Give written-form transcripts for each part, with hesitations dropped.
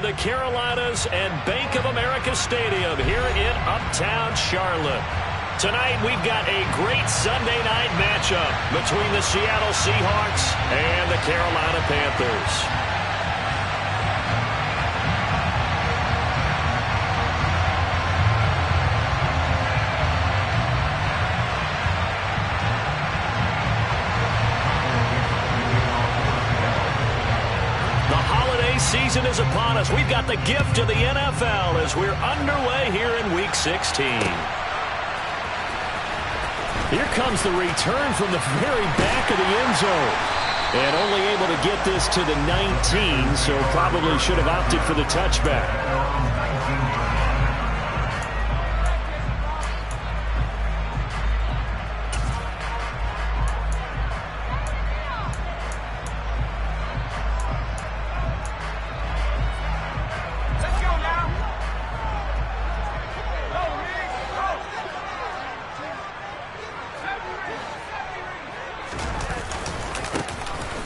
the Carolinas and Bank of America Stadium here in Uptown Charlotte. Tonight we've got a great Sunday night matchup between the Seattle Seahawks and the Carolina Panthers. Season is upon us. We've got the gift of the NFL as we're underway here in Week 16. Here comes the return from the very back of the end zone. And only able to get this to the 19, so probably should have opted for the touchback.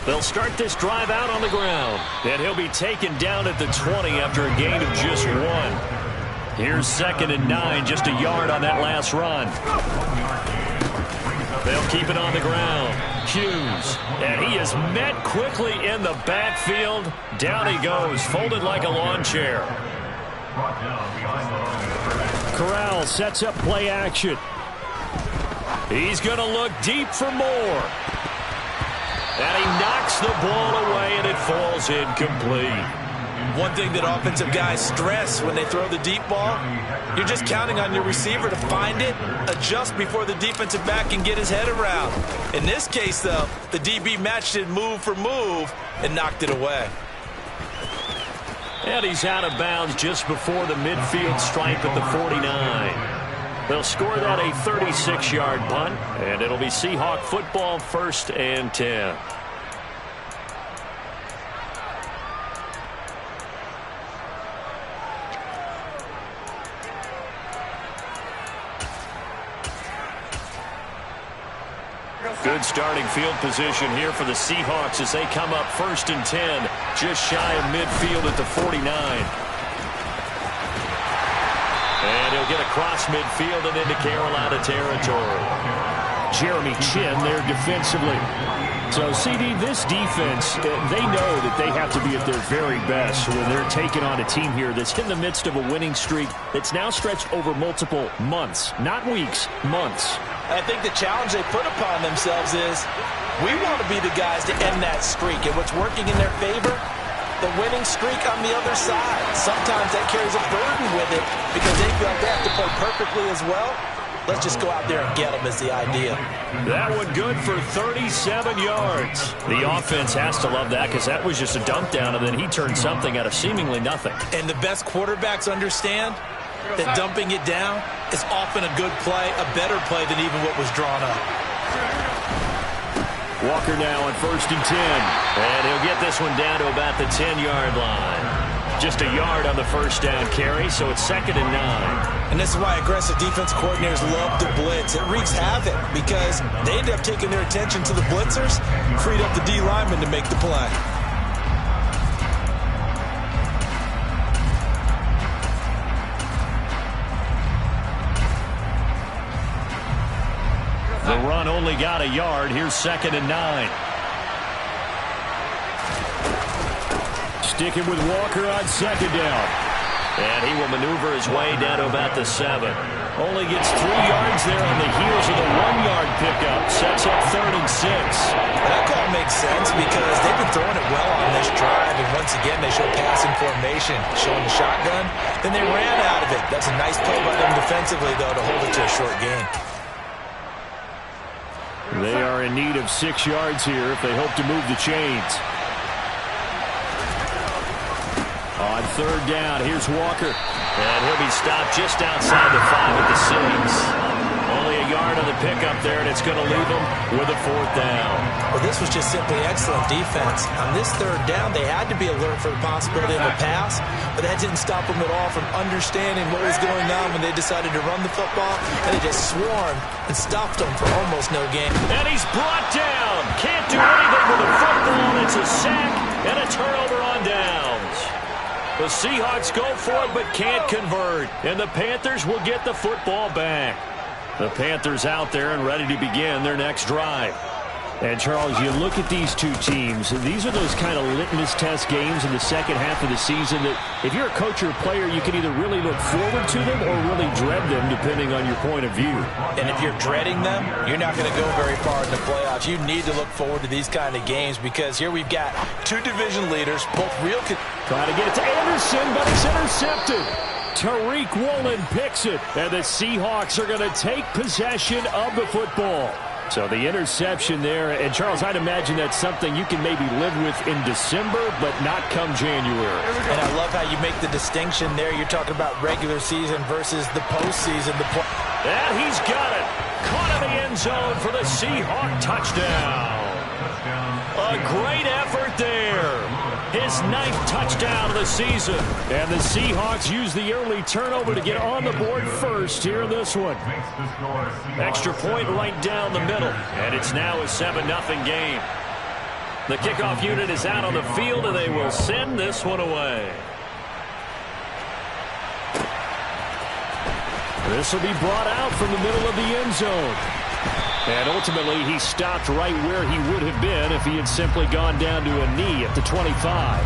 They'll start this drive out on the ground, and he'll be taken down at the 20 after a gain of just 1. Here's 2nd and 9, just a yard on that last run. They'll keep it on the ground. Hughes, and he is met quickly in the backfield. Down he goes, folded like a lawn chair. Corral sets up play action. He's going to look deep for more. And he knocks the ball away, and it falls incomplete. One thing that offensive guys stress when they throw the deep ball, you're just counting on your receiver to find it, adjust before the defensive back can get his head around. In this case, though, the DB matched it move for move and knocked it away. And he's out of bounds just before the midfield stripe at the 49. They'll score that a 36-yard punt, and it'll be Seahawk football, 1st and 10. Good starting field position here for the Seahawks as they come up 1st and 10, just shy of midfield at the 49. And he'll get across midfield and into Carolina territory. Jeremy Chin there defensively. So, CD, this defense, they know that they have to be at their very best when they're taking on a team here that's in the midst of a winning streak that's now stretched over multiple months, not weeks, months. I think the challenge they put upon themselves is we want to be the guys to end that streak. And what's working in their favor? The winning streak on the other side. Sometimes that carries a burden with it because they feel like they have to play perfectly as well. Let's just go out there and get them is the idea. That one good for 37 yards. The offense has to love that because that was just a dump down, and then he turned something out of seemingly nothing. And the best quarterbacks understand that dumping it down is often a good play, a better play than even what was drawn up. Walker now on 1st and 10. And he'll get this one down to about the 10-yard line. Just a yard on the 1st down carry, so it's 2nd and 9. And this is why aggressive defensive coordinators love to blitz. It wreaks havoc because they end up taking their attention to the blitzers, freed up the D lineman to make the play. The run only got a yard. Here's 2nd and 9. Sticking with Walker on 2nd down. And he will maneuver his way down to about the 7. Only gets 3 yards there on the heels of the 1-yard pickup. Sets up 3rd and 6. That call makes sense because they've been throwing it well on this drive. And once again, they show passing formation, showing the shotgun. Then they ran out of it. That's a nice play by them defensively, though, to hold it to a short gain. They are in need of 6 yards here if they hope to move the chains. On 3rd down, here's Walker. And he'll be stopped just outside the 5 at the 6. Only a yard on the pickup there, and it's going to leave them with a 4th down. Well, this was just simply excellent defense. On this 3rd down, they had to be alert for the possibility of a pass, but that didn't stop them at all from understanding what was going on when they decided to run the football, and they just swarmed and stopped them for almost no gain. And he's brought down. Can't do anything with the football. It's a sack and a turnover on downs. The Seahawks go for it but can't convert. And the Panthers will get the football back. The Panthers out there and ready to begin their next drive. And, Charles, you look at these two teams, these are those kind of litmus test games in the second half of the season that if you're a coach or a player, you can either really look forward to them or really dread them, depending on your point of view. And if you're dreading them, you're not going to go very far in the playoffs. You need to look forward to these kind of games because here we've got two division leaders, both real. Trying to get it to Anderson, but it's intercepted. Tariq Woolen picks it, and the Seahawks are going to take possession of the football. So the interception there, and Charles, I'd imagine that's something you can maybe live with in December, but not come January. And I love how you make the distinction there. You're talking about regular season versus the postseason. And he's got it. Caught in the end zone for the Seahawk touchdown. A great effort there. His 9th touchdown of the season. And the Seahawks use the early turnover to get on the board first here in this one. Extra point right down the middle. And it's now a 7-0 game. The kickoff unit is out on the field, and they will send this one away. This will be brought out from the middle of the end zone. And ultimately, he stopped right where he would have been if he had simply gone down to a knee at the 25.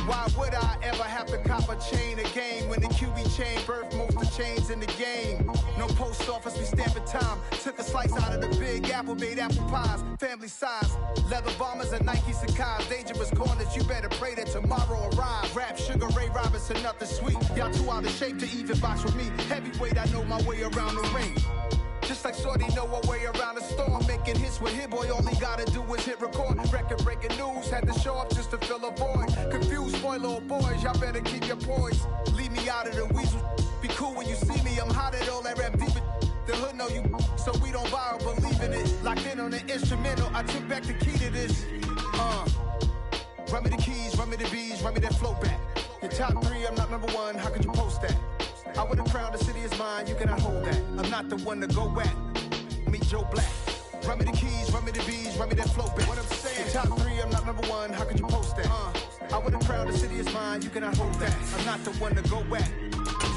Why would I ever have to cop a chain a game when the QB chain birthed most of the chains in the game? No post office, we stamping time. Took a slice out of the big apple, made apple pies, family size. Leather bombers and Nike Sacai's. Dangerous corners, you better pray that tomorrow arrive. Rap, Sugar Ray Robinson, nothing sweet. Y'all too out of shape to even box with me. Heavyweight, I know my way around the ring. Just like Shorty know a way around the storm. Making hits with Hit Boy, all he gotta do is hit record. Record-breaking news, had to show up just to fill a void. Confused, spoiled little boys, y'all better keep your poise. Leave me out of the weasel. Be cool when you see me, I'm hot at all that rap deep. The hood know you, so we don't buy or believe in it. Locked in on the instrumental, I took back the key to this. Run me the keys, run me the bees, run me that flow back. Your top 3, I'm not number 1, how could you post that? I would have crowned the city is mine, you cannot hold that. I'm not the one to go back. Meet Joe Black. Run me the keys, run me the bees, run me that flow back. What I'm saying, top 3, I'm not number 1, how could you post that? I would have crowned the city is mine, you cannot hold that. I'm not the one to go back.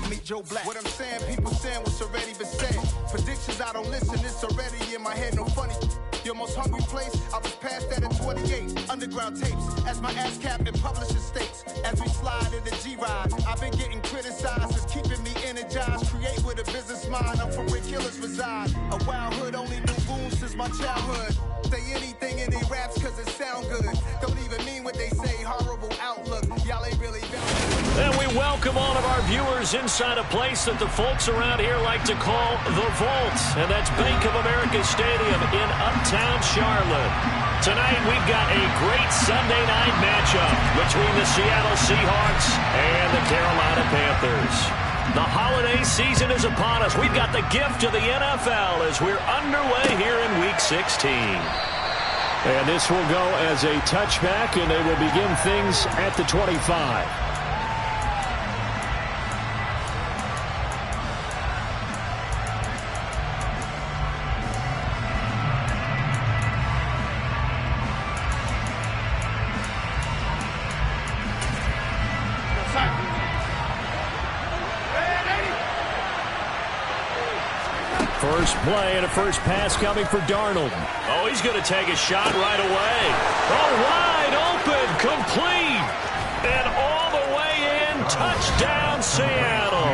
Meet Joe Black. What I'm saying, people saying what's already been said. Predictions, I don't listen, it's already in my head, no funny. Your most hungry place, I was past that at 28. Underground tapes, as my ass cap in publishing states. As we slide in the G-Ride, I've been getting criticized, it's keeping me energized. Create with a business mind, I'm from where killers reside. A wild hood, only knew goons since my childhood. Say anything in their raps cause it sound good. Don't even mean what they say, horrible outlook. Y'all ain't really And we welcome all of our viewers inside a place that the folks around here like to call the Vault. And that's Bank of America Stadium in Uptown Charlotte. Tonight we've got a great Sunday night matchup between the Seattle Seahawks and the Carolina Panthers. The holiday season is upon us. We've got the gift of the NFL as we're underway here in Week 16. And this will go as a touchback, and they will begin things at the 25. First play and a first pass coming for Darnold. Oh, he's going to take a shot right away. Oh, wide open, complete. And all the way in, touchdown Seattle.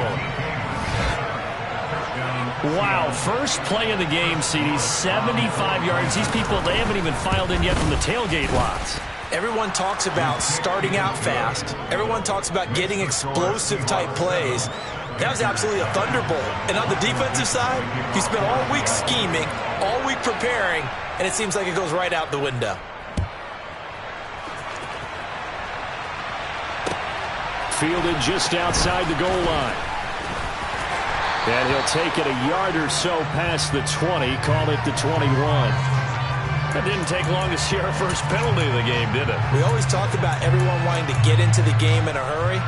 Wow, first play of the game, CD, 75 yards. These people, they haven't even filed in yet from the tailgate lots. Everyone talks about starting out fast. Everyone talks about getting explosive-type plays. That was absolutely a thunderbolt. And on the defensive side, he spent all week scheming, all week preparing, and it seems like it goes right out the window. Fielded just outside the goal line. And he'll take it a yard or so past the 20, call it the 21. That didn't take long to see our first penalty of the game, did it? We always talk about everyone wanting to get into the game in a hurry.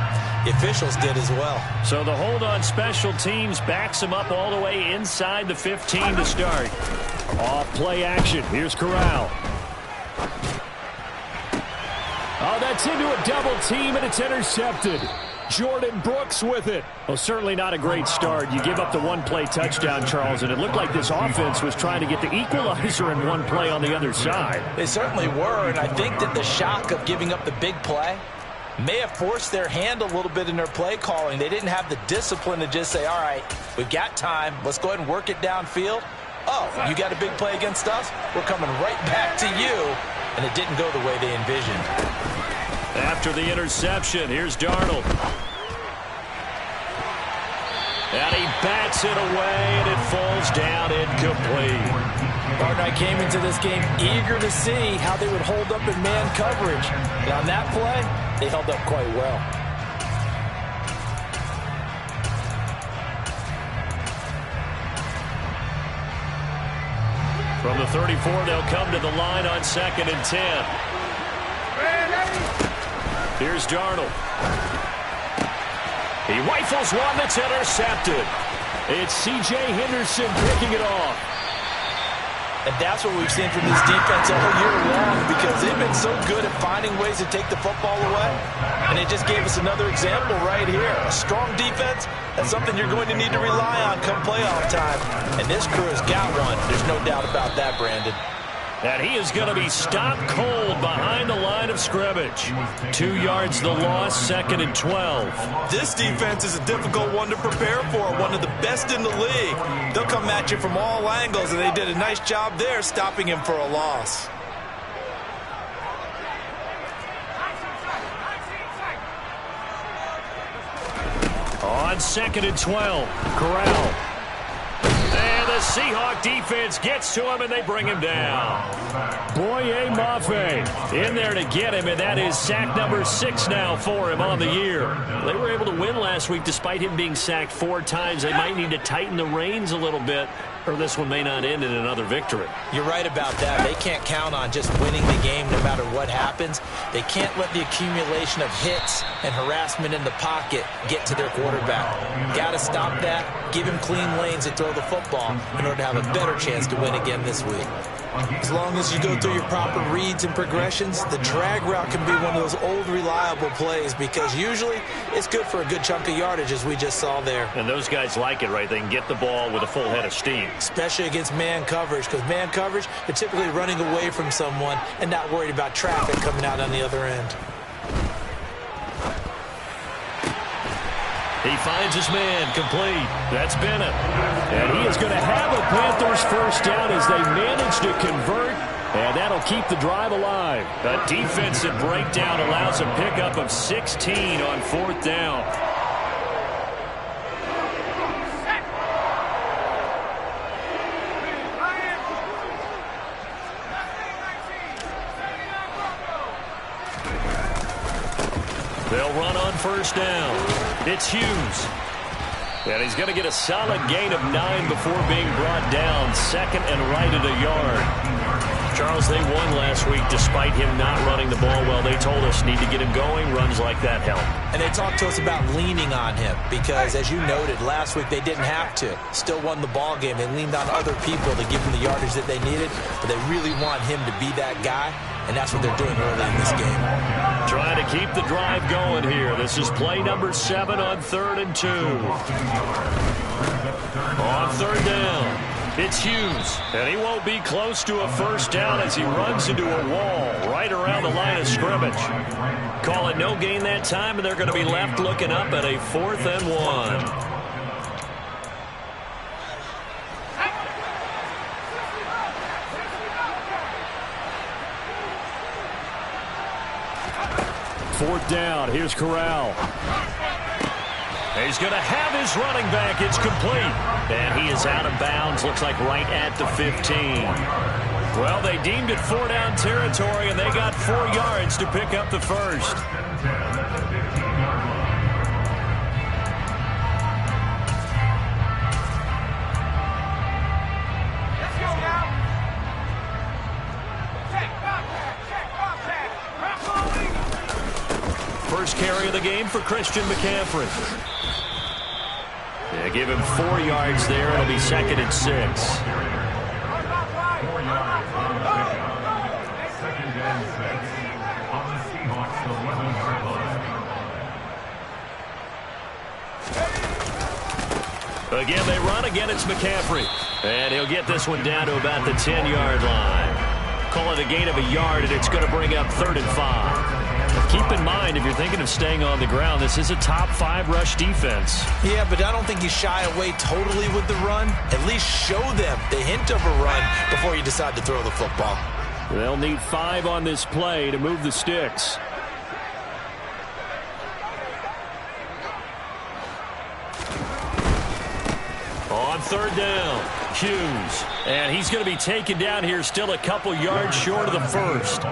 The officials did as well. So the hold on special teams backs him up all the way inside the 15 to start. Off play action. Here's Corral. Oh, that's into a double team, and it's intercepted. Jordan Brooks with it. Well, certainly not a great start. You give up the one-play touchdown, Charles, and it looked like this offense was trying to get the equalizer in one play on the other side. They certainly were, and I think that the shock of giving up the big play may have forced their hand a little bit in their play calling. They didn't have the discipline to just say, all right, we've got time. Let's go ahead and work it downfield. Oh, you got a big play against us? We're coming right back to you. And it didn't go the way they envisioned. After the interception, here's Darnold. And he bats it away, and it falls down incomplete. Gardner, I came into this game eager to see how they would hold up in man coverage. And on that play, they held up quite well. From the 34, they'll come to the line on 2nd and 10. Here's Darnold. He rifles one that's intercepted. It's C.J. Henderson picking it off. And that's what we've seen from this defense all year long, because they've been so good at finding ways to take the football away. And they just gave us another example right here. A strong defense, that's something you're going to need to rely on come playoff time. And this crew has got one. There's no doubt about that, Brandon. And he is going to be stopped cold behind the line of scrimmage. 2 yards the loss, 2nd and 12. This defense is a difficult one to prepare for, one of the best in the league. They'll come at you from all angles, and they did a nice job there stopping him for a loss. On 2nd and 12, Corral. And the Seahawk defense gets to him, and they bring him down. Boye Mafe in there to get him, and that is sack number 6 now for him on the year. They were able to win last week despite him being sacked 4 times. They might need to tighten the reins a little bit, or this one may not end in another victory. You're right about that. They can't count on just winning the game no matter what happens. They can't let the accumulation of hits and harassment in the pocket get to their quarterback. Got to stop that, give him clean lanes to throw the football in order to have a better chance to win again this week. As long as you go through your proper reads and progressions, the drag route can be one of those old reliable plays, because usually it's good for a good chunk of yardage, as we just saw there. And those guys like it, right? They can get the ball with a full head of steam. Especially against man coverage, because man coverage, they're typically running away from someone and not worried about traffic coming out on the other end. He finds his man, complete. That's Bennett. And he is going to have a Panthers first down as they manage to convert, and that'll keep the drive alive. A defensive breakdown allows a pickup of 16 on 4th down. They'll run on first down. It's Hughes. And he's going to get a solid gain of 9 before being brought down. 2nd and right at a yard. Charles, they won last week despite him not running the ball well. They told us need to get him going. Runs like that help. And they talked to us about leaning on him because, as you noted, last week they didn't have to. Still won the ball game. They leaned on other people to give them the yardage that they needed, but they really want him to be that guy, and that's what they're doing early in this game. Trying to keep the drive going here. This is play number 7 on 3rd and 2. On 3rd down, it's Hughes. And he won't be close to a first down as he runs into a wall right around the line of scrimmage. Call it no gain that time, and they're going to be left looking up at a 4th and 1. Fourth down. Here's Corral. He's going to have his running back. It's complete. And he is out of bounds. Looks like right at the 15. Well, they deemed it 4-down territory, and they got 4 yards to pick up the first. first carry of the game for Christian McCaffrey. Yeah, give him 4 yards there. It'll be 2nd and 6. 4 yards on the pickup. 2nd and 6 on the Seahawks 11-yard line. Again, they run. Again, it's McCaffrey. And he'll get this one down to about the 10-yard line. Call it a gain of a yard, and it's going to bring up 3rd and 5. Keep in mind, if you're thinking of staying on the ground, this is a top 5 rush defense. Yeah, but I don't think you shy away totally with the run. At least show them the hint of a run before you decide to throw the football. They'll need 5 on this play to move the sticks. On 3rd down, Hughes. And he's going to be taken down here still a couple yards short of the first.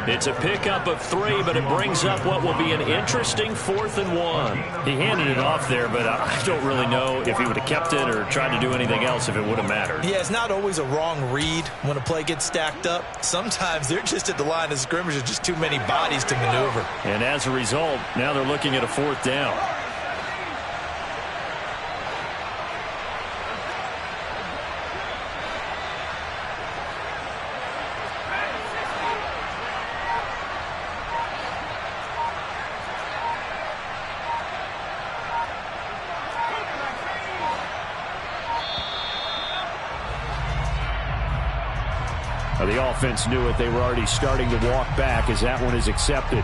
It's a pickup of 3, but it brings up what will be an interesting 4th and 1. He handed it off there, but I don't really know if he would have kept it or tried to do anything else if it would have mattered. Yeah, it's not always a wrong read when a play gets stacked up. Sometimes they're just at the line of scrimmage. There's just too many bodies to maneuver. And as a result, now they're looking at a 4th down. The offense knew it. They were already starting to walk back as that one is accepted.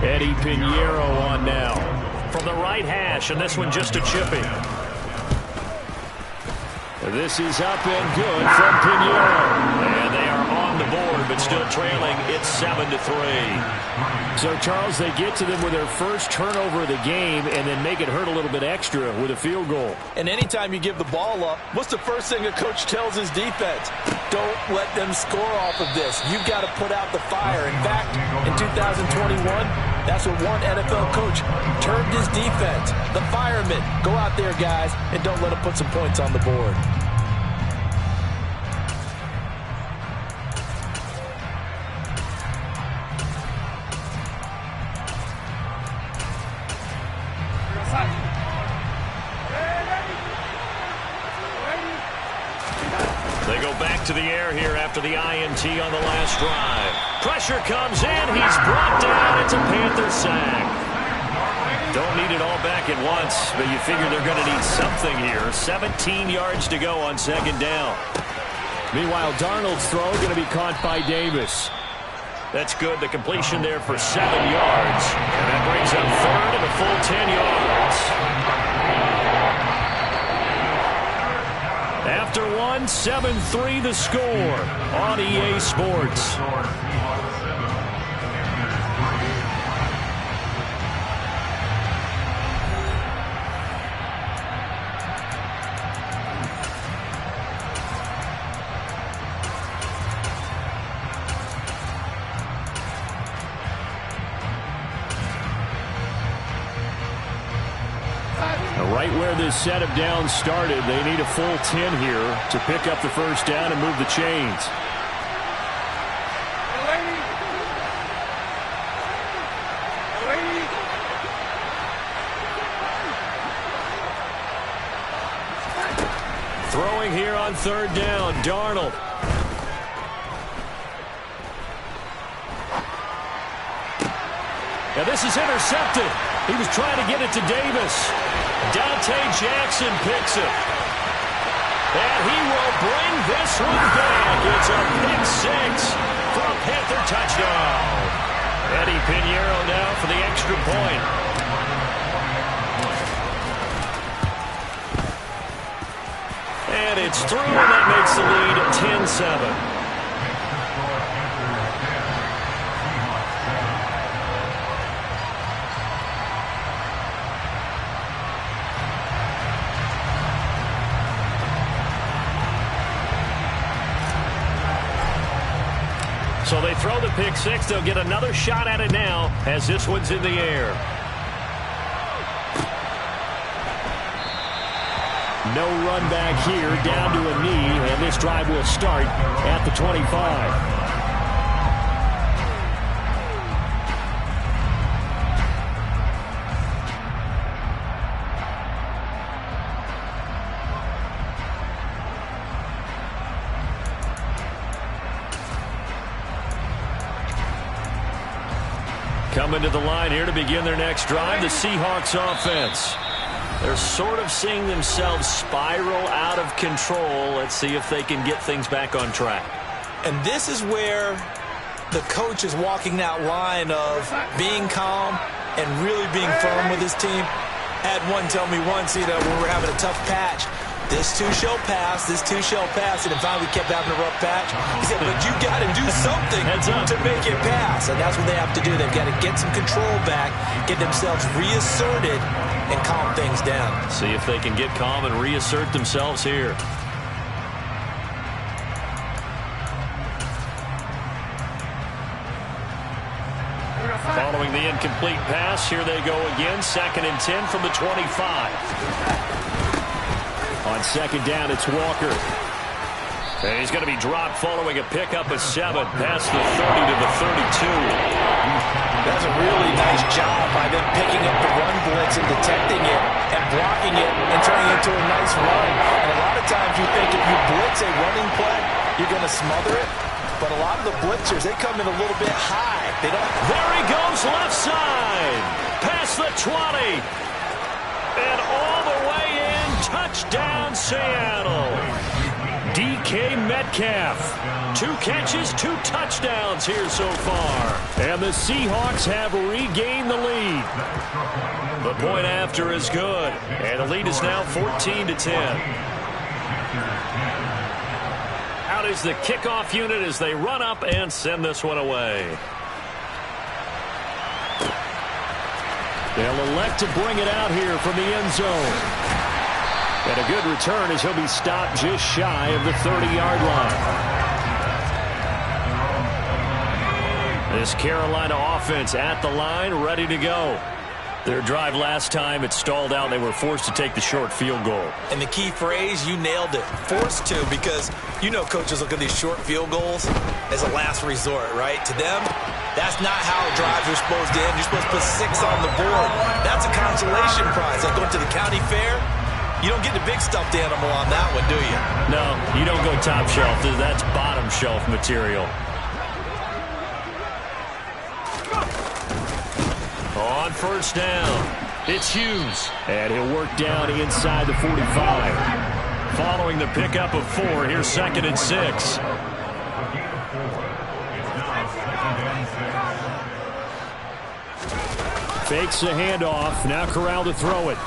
Eddie Pinheiro on now from the right hash, and this one just a chipping. This is up and good from Pinheiro. And they are on the board, but still trailing. It's 7-3. So, Charles, they get to them with their first turnover of the game and then make it hurt a little bit extra with a field goal. And anytime you give the ball up, what's the first thing a coach tells his defense? Don't let them score off of this. You've got to put out the fire. In fact, in 2021, that's what one NFL coach termed his defense. The firemen. Go out there, guys, and don't let them put some points on the board. They go back to the air here after the INT on the last drive. Pressure comes in. He's brought down. It's a Panther sack. Don't need it all back at once, but you figure they're going to need something here. 17 yards to go on 2nd down. Meanwhile, Darnold's throw going to be caught by Davis. That's good. The completion there for 7 yards. And that brings up 3rd and a full 10 yards. After 1, 7-3 the score on EA Sports. Right where this set of downs started, they need a full 10 here to pick up the first down and move the chains. Throwing here on 3rd down, Darnold. Now this is intercepted. He was trying to get it to Davis. Dante Jackson picks it. And he will bring this one back. It's a pick 6 for a Panther touchdown. Eddie Pinheiro now for the extra point. And it's through, and that makes the lead 10-7. So they throw the pick 6. They'll get another shot at it now as this one's in the air. No run back here, down to a knee, and this drive will start at the 25. Coming to the line here to begin their next drive, the Seahawks offense. They're sort of seeing themselves spiral out of control. Let's see if they can get things back on track. And this is where the coach is walking that line of being calm and really being firm with his team. Had one tell me once, when we're having a tough patch, this too shall pass, this too shall pass. And finally we kept having a rough patch. He said, but you got to do something to make it pass. And that's what they have to do. They've got to get some control back, get themselves reasserted, and calm things down. See if they can get calm and reassert themselves here. Following the incomplete pass, here they go again. 2nd and 10 from the 25. On 2nd down, it's Walker. And he's going to be dropped following a pickup of 7 past the 30 to the 32. That's a really nice job by them picking up the run blitz and detecting it and blocking it and turning it into a nice run. And a lot of times you think if you blitz a running play, you're going to smother it. But a lot of the blitzers, they come in a little bit high. They don't. There he goes, left side. Past the 20. And all the way in. Touchdown, Seattle. DK Metcalf. 2 catches, 2 touchdowns here so far. And the Seahawks have regained the lead. The point after is good. And the lead is now 14-10. Out is the kickoff unit as they run up and send this one away. They'll elect to bring it out here from the end zone. And a good return as he'll be stopped just shy of the 30-yard line. This Carolina offense at the line, ready to go. Their drive last time, it stalled out. They were forced to take the short field goal. And the key phrase, you nailed it. Forced to, because coaches look at these short field goals as a last resort, right? To them, that's not how drives are supposed to end. You're supposed to put 6 on the board. That's a consolation prize. Like going to the county fair, you don't get the big stuffed animal on that one, do you? No, you don't go top shelf. That's bottom shelf material. On 1st down, it's Hughes. And he'll work down inside the 45. Following the pickup of 4, here's 2nd and 6. Fakes the handoff. Now Corral to throw it.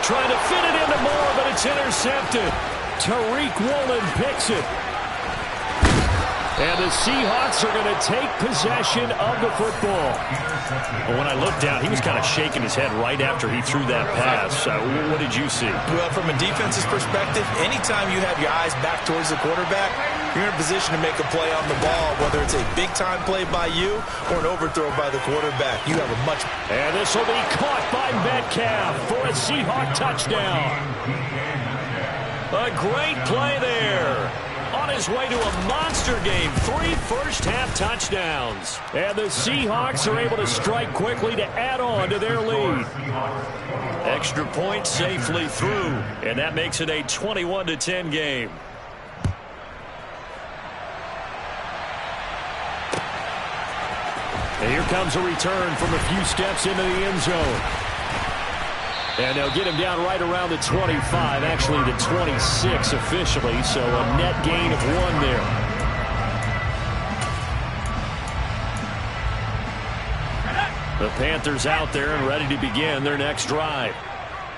Trying to fit it into Moore, but it's intercepted. Tariq Woolen picks it. And the Seahawks are going to take possession of the football. But when I looked down, he was kind of shaking his head right after he threw that pass. What did you see? Well, from a defense's perspective, anytime you have your eyes back towards the quarterback, you're in a position to make a play on the ball, whether it's a big-time play by you or an overthrow by the quarterback. You have a much... And this will be caught by Metcalf for a Seahawk touchdown. A great play there. On his way to a monster game, 3 first-half touchdowns. And the Seahawks are able to strike quickly to add on to their lead. Extra point safely through, and that makes it a 21-10 game. And here comes a return from a few steps into the end zone. And they'll get him down right around the 25, actually the 26 officially, so a net gain of 1 there. The Panthers out there and ready to begin their next drive.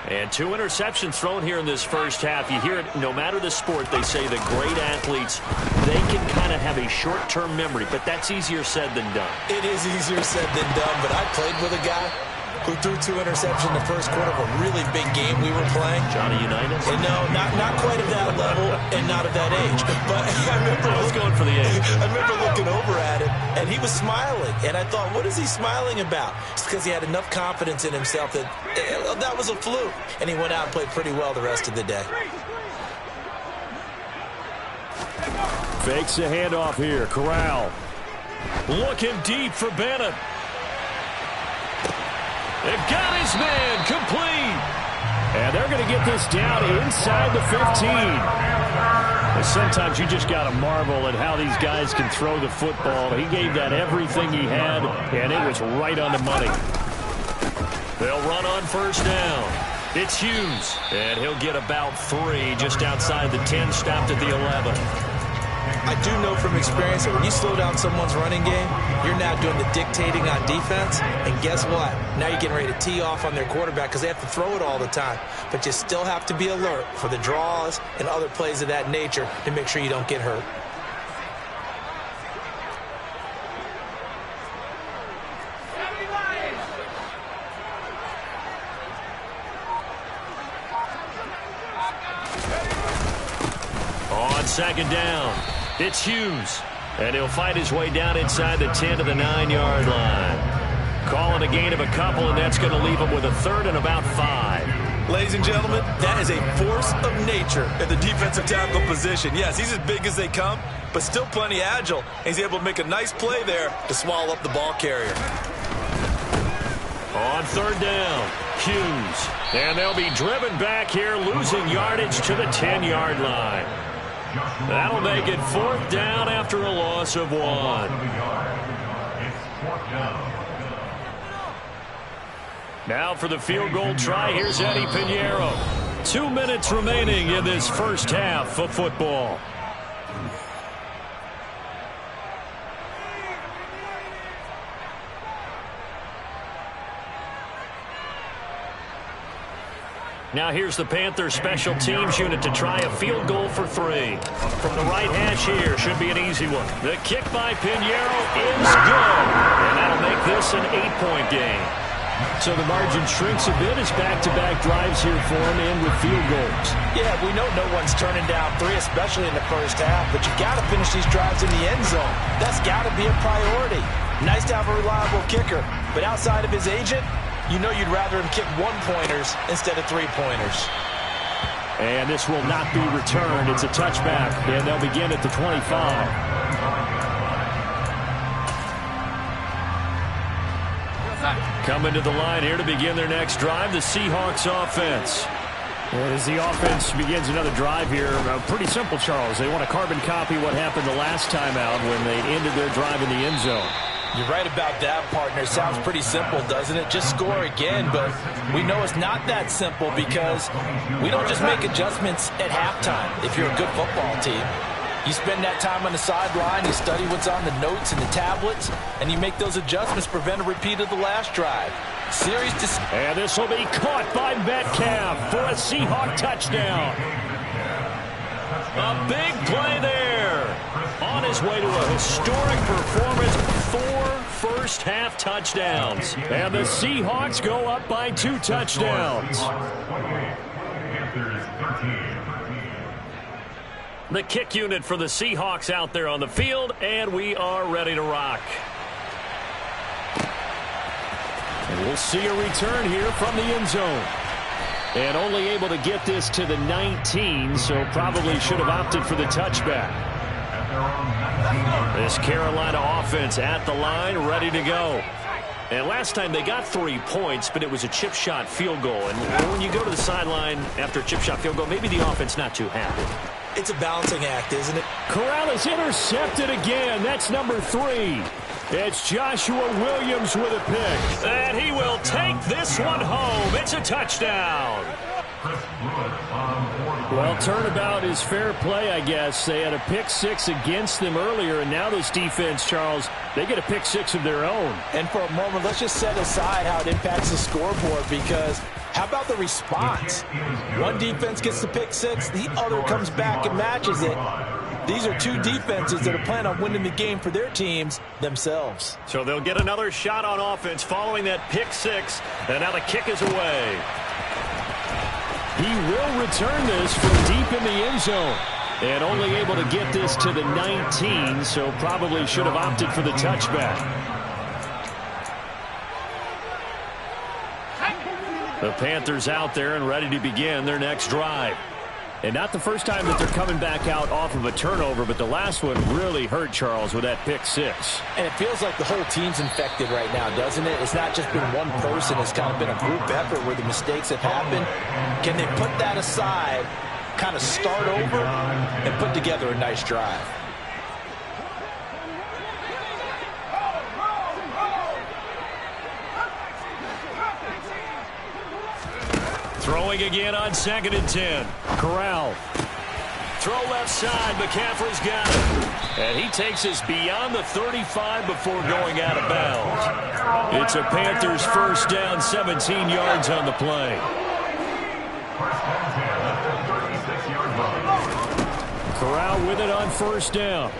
And 2 interceptions thrown here in this first half. You hear it, no matter the sport, they say the great athletes, they can kind of have a short-term memory, but that's easier said than done. It is easier said than done, but I played with a guy who threw 2 interceptions in the first quarter of a really big game we were playing. Johnny Unitas? And no, not quite at that level and not at that age. But I was going for the age. I remember looking over at him, and he was smiling. And I thought, what is he smiling about? It's because he had enough confidence in himself that that was a fluke. And he went out and played pretty well the rest of the day. Fakes a handoff here. Corral. Looking deep for Bennett. They've got his man complete. And they're going to get this down inside the 15. Sometimes you just got to marvel at how these guys can throw the football. He gave that everything he had, and it was right on the money. They'll run on first down. It's Hughes, and he'll get about 3 just outside the 10, stopped at the 11. I do know from experience that when you slow down someone's running game, you're now doing the dictating on defense. And guess what? Now you're getting ready to tee off on their quarterback because they have to throw it all the time. But you still have to be alert for the draws and other plays of that nature to make sure you don't get hurt. On second down, it's Hughes, and he'll fight his way down inside the 10 to the 9-yard line. Calling a gain of a couple, and that's going to leave him with a 3rd and about 5. Ladies and gentlemen, that is a force of nature at the defensive tackle position. Yes, he's as big as they come, but still plenty agile. He's able to make a nice play there to swallow up the ball carrier. On 3rd down, Hughes, and they'll be driven back here, losing yardage to the 10-yard line. That'll make it 4th down after a loss of 1. Now for the field goal try, here's Eddie Pinheiro. 2 minutes remaining in this first half of football. Now here's the Panthers special teams unit to try a field goal for 3. From the right hash here, should be an easy one. The kick by Pinheiro is good. And that'll make this an 8-point game. So the margin shrinks a bit as back-to-back drives here for him and with field goals. Yeah, we know no one's turning down 3, especially in the first half, but you got to finish these drives in the end zone. That's got to be a priority. Nice to have a reliable kicker, but outside of his agent, you know you'd rather him kick 1-pointers instead of 3-pointers. And this will not be returned. It's a touchback, and they'll begin at the 25. Coming to the line here to begin their next drive, the Seahawks offense. As the offense begins another drive here, pretty simple, Charles. They want to carbon copy what happened the last time out when they ended their drive in the end zone. You're right about that, partner. Sounds pretty simple, doesn't it? Just score again, but we know it's not that simple because we don't just make adjustments at halftime if you're a good football team. You spend that time on the sideline, you study what's on the notes and the tablets, and you make those adjustments to prevent a repeat of the last drive. And this will be caught by Metcalf for a Seahawk touchdown. A big play there. On his way to a historic performance, 4 first-half touchdowns. And the Seahawks go up by 2 touchdowns. The kick unit for the Seahawks out there on the field, and we are ready to rock. And we'll see a return here from the end zone. And only able to get this to the 19, so probably should have opted for the touchback. This Carolina offense at the line, ready to go. And last time they got 3 points, but it was a chip shot field goal. And when you go to the sideline after a chip shot field goal, maybe the offense not too happy. It's a balancing act, isn't it? Corral is intercepted again. That's number 3. It's Joshua Williams with a pick. And he will take this one home. It's a touchdown. Well, turnabout is fair play, I guess. They had a pick 6 against them earlier, and now this defense, Charles, they get a pick 6 of their own. And for a moment, let's just set aside how it impacts the scoreboard, because how about the response? One defense gets the pick 6, the other comes back and matches it. These are 2 defenses that are planning on winning the game for their teams themselves. So they'll get another shot on offense following that pick 6, and now the kick is away. He will return this from deep in the end zone. And only able to get this to the 19, so probably should have opted for the touchback. The Panthers out there and ready to begin their next drive. And not the first time that they're coming back out off of a turnover, but the last one really hurt, Charles, with that pick 6. And it feels like the whole team's infected right now, doesn't it? It's not just been one person. It's kind of been a group effort where the mistakes have happened. Can they put that aside, kind of start over and put together a nice drive. Throwing again on 2nd and 10. Corral. Throw left side. McCaffrey's got it. And he takes us beyond the 35 before going out of bounds. It's a Panthers first down, 17 yards on the play. Corral with it on first down.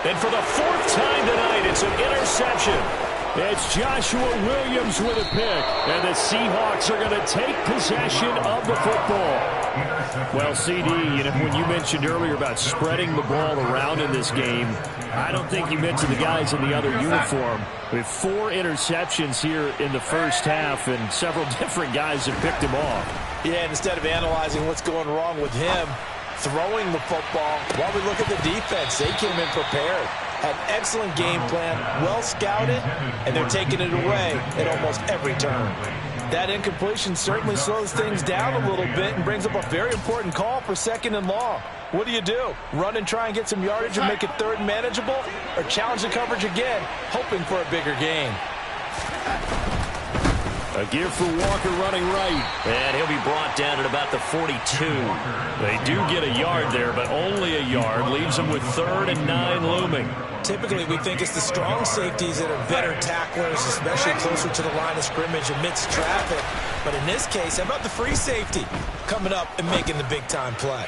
And for the 4th time tonight, it's an interception. It's Joshua Williams with a pick. And the Seahawks are going to take possession of the football. Well, CD, when you mentioned earlier about spreading the ball around in this game, I don't think you mentioned the guys in the other uniform. We have 4 interceptions here in the first half, and several different guys have picked him off. Yeah, and instead of analyzing what's going wrong with him, throwing the football, while we look at the defense, they came in prepared. Had excellent game plan, well scouted, and they're taking it away at almost every turn. That incompletion certainly slows things down a little bit and brings up a very important call for 2nd and long. What do? Run and try and get some yardage and make it 3rd and manageable? Or challenge the coverage again, hoping for a bigger gain? A give for Walker running right. And he'll be brought down at about the 42. They do get a yard there, but only a yard. Leaves them with 3rd and 9 looming. Typically, we think it's the strong safeties that are better tacklers, especially closer to the line of scrimmage amidst traffic. But in this case, how about the free safety coming up and making the big-time play?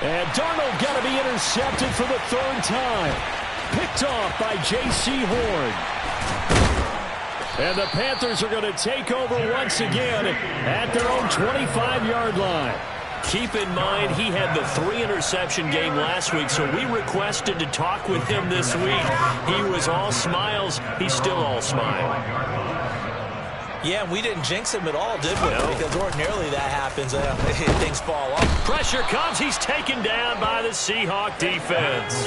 And Darnold got to be intercepted for the 3rd time. Picked off by J.C. Horn. And the Panthers are going to take over once again at their own 25-yard line. Keep in mind, he had the 3-interception game last week, so we requested to talk with him this week. He was all smiles. He's still all smile. Yeah, we didn't jinx him at all, did we? No. Because ordinarily that happens. Things fall off. Pressure comes. He's taken down by the Seahawk defense.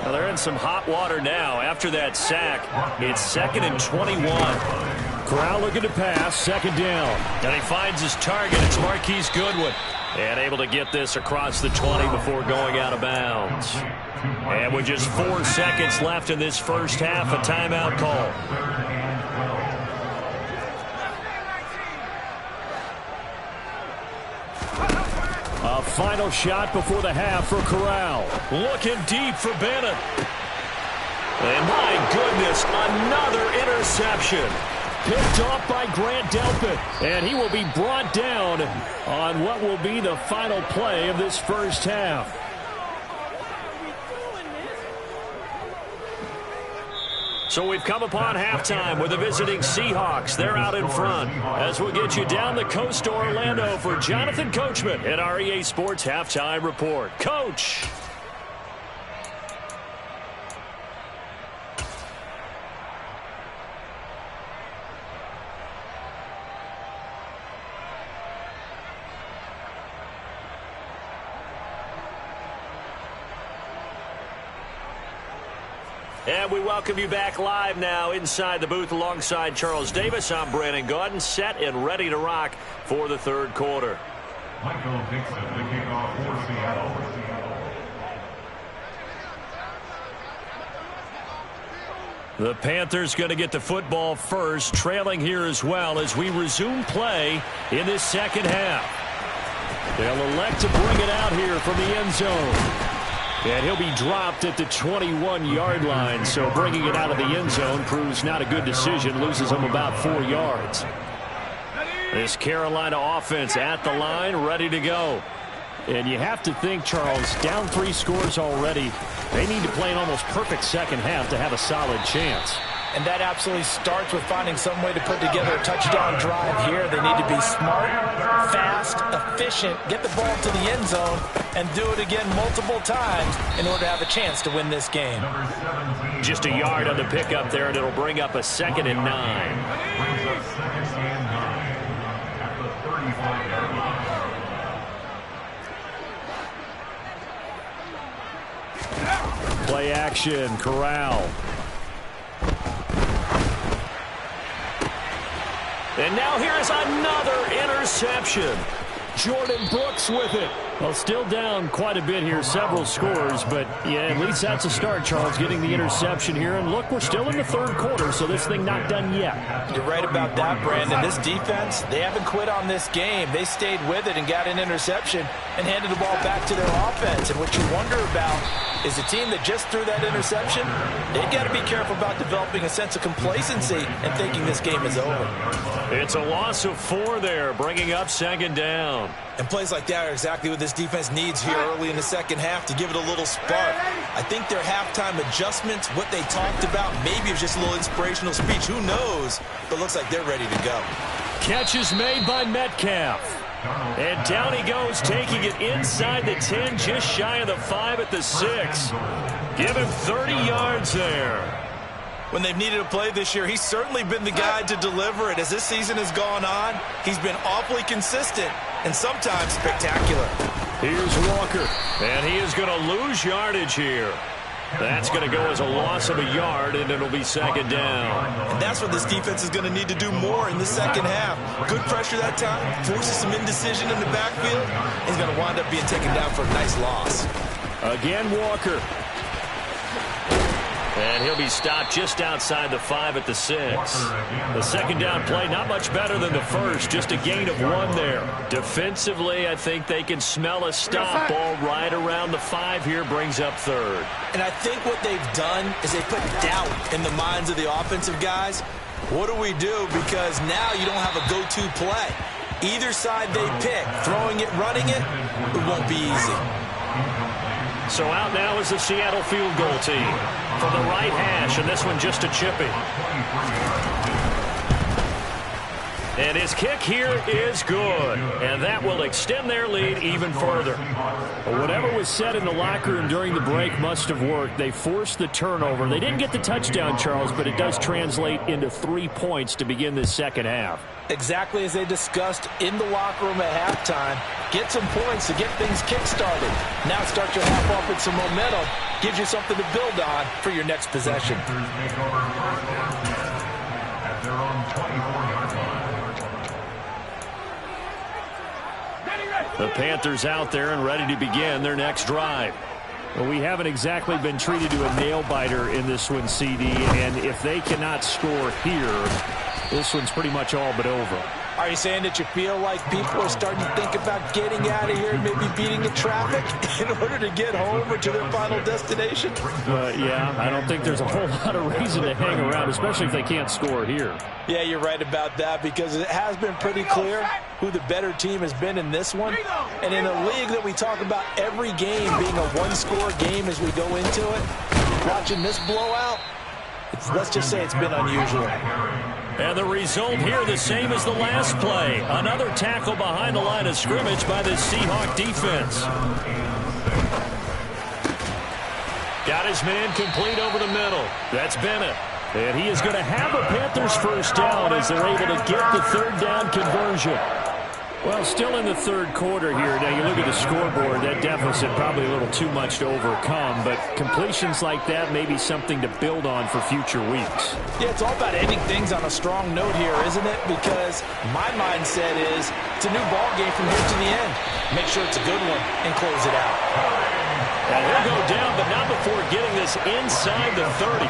Well, they're in some hot water now after that sack. It's 2nd and 21. Corral looking to pass, 2nd down. And he finds his target. It's Marquise Goodwin. And able to get this across the 20 before going out of bounds. And with just 4 seconds left in this first half, a timeout call. A final shot before the half for Corral. Looking deep for Bennett. And my goodness, another interception. Picked off by Grant Delpit. And he will be brought down on what will be the final play of this first half. So we've come upon halftime with the visiting Seahawks. They're out in front. As we'll get you down the coast to Orlando for Jonathan Coachman at our EA Sports Halftime Report. Coach. And we welcome you back live now inside the booth alongside Charles Davis. I'm Brandon Gaudin, set and ready to rock for the 3rd quarter. Michael Dixon, the kickoff for Seattle. The Panthers going to get the football first, trailing here as well as we resume play in this second half. They'll elect to bring it out here from the end zone. And he'll be dropped at the 21-yard line, so bringing it out of the end zone proves not a good decision, loses him about 4 yards. This Carolina offense at the line, ready to go. And you have to think, Charles, down 3 scores already. They need to play an almost perfect second half to have a solid chance. And that absolutely starts with finding some way to put together a touchdown drive here. They need to be smart, fast, efficient, get the ball to the end zone, and do it again multiple times in order to have a chance to win this game. Just a yard on the pickup there, and it'll bring up a 2nd and 9. Brings up 2nd and 9 at the 35-yard line. Play action, And now here is another interception. Jordan Brooks with it. Well, still down quite a bit here, several scores, but yeah, at least that's a start, Charles, getting the interception here. And look, we're still in the third quarter, so this thing not done yet. You're right about that, Brandon. This defense, they haven't quit on this game. They stayed with it and got an interception and handed the ball back to their offense. And what you wonder about is a team that just threw that interception, they've got to be careful about developing a sense of complacency and thinking this game is over. It's a loss of 4 there, bringing up second down. And plays like that are exactly what this defense needs here early in the second half to give it a little spark. I think their halftime adjustments, what they talked about, maybe it was just a little inspirational speech. Who knows? But looks like they're ready to go. Catch is made by Metcalf. And down he goes, taking it inside the 10, just shy of the 5 at the 6. Give him 30 yards there. When they've needed a play this year, he's certainly been the guy to deliver it. As this season has gone on, he's been awfully consistent and sometimes spectacular. Here's Walker, and he is going to lose yardage here. That's going to go as a loss of a yard, and it'll be second down. And that's what this defense is going to need to do more in the second half. Good pressure that time, forces some indecision in the backfield. He's going to wind up being taken down for a nice loss. Again, Walker. And he'll be stopped just outside the 5 at the 6. The second down play, not much better than the first, just a gain of 1 there. Defensively, I think they can smell a stop. Ball right around the 5 here, brings up third. And I think what they've done is they put doubt in the minds of the offensive guys. What do we do? Because now you don't have a go-to play. Either side they pick, throwing it, running it, it won't be easy. So out now is the Seattle field goal team from the right hash, and this one just a chippy. And his kick here is good, and that will extend their lead even further. Well, whatever was said in the locker room during the break must have worked. They forced the turnover. They didn't get the touchdown, Charles, but it does translate into 3 points to begin this second half. Exactly as they discussed in the locker room at halftime. Get some points to get things kick-started. Now start your half off with some momentum. Gives you something to build on for your next possession. The Panthers out there and ready to begin their next drive. Well, we haven't exactly been treated to a nail-biter in this one, CD, and if they cannot score here, this one's pretty much all but over. Are you saying that you feel like people are starting to think about getting out of here and maybe beating the traffic in order to get home or to their final destination? Yeah, I don't think there's a whole lot of reason to hang around, especially if they can't score here. Yeah, you're right about that, because it has been pretty clear who the better team has been in this one. And in a league that we talk about every game being a one-score game as we go into it, watching this blowout, let's just say it's been unusual. And the result here the same as the last play. Another tackle behind the line of scrimmage by the Seahawk defense. Got his man complete over the middle. That's Bennett. And he is going to have a Panthers first down as they're able to get the third down conversion. Well, still in the third quarter here. Now, you look at the scoreboard, that deficit probably a little too much to overcome, but completions like that may be something to build on for future weeks. Yeah, it's all about ending things on a strong note here, isn't it? Because my mindset is it's a new ball game from here to the end. Make sure it's a good one and close it out. And he'll go down, but not before getting this inside the 30.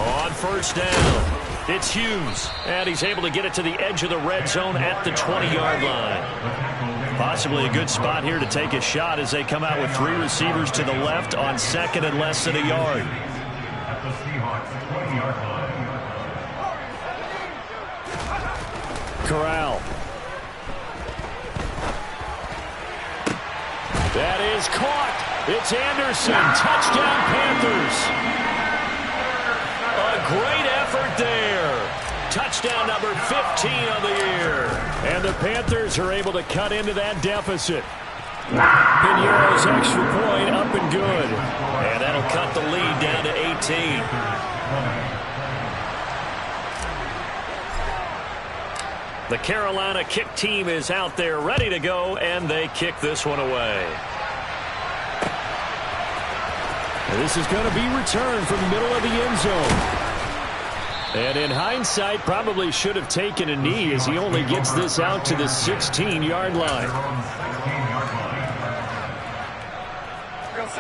On first down. It's Hughes, and he's able to get it to the edge of the red zone at the 20-yard line. Possibly a good spot here to take a shot as they come out with 3 receivers to the left on second and less than a yard. Corral. That is caught. It's Anderson. Touchdown, Panthers. A great effort there. Touchdown number 15 on the year. And the Panthers are able to cut into that deficit. Pinheiro's extra point up and good. And that'll cut the lead down to 18. The Carolina kick team is out there ready to go, and they kick this one away. This is going to be returned from the middle of the end zone. And in hindsight, probably should have taken a knee as he only gets this out to the 16-yard line.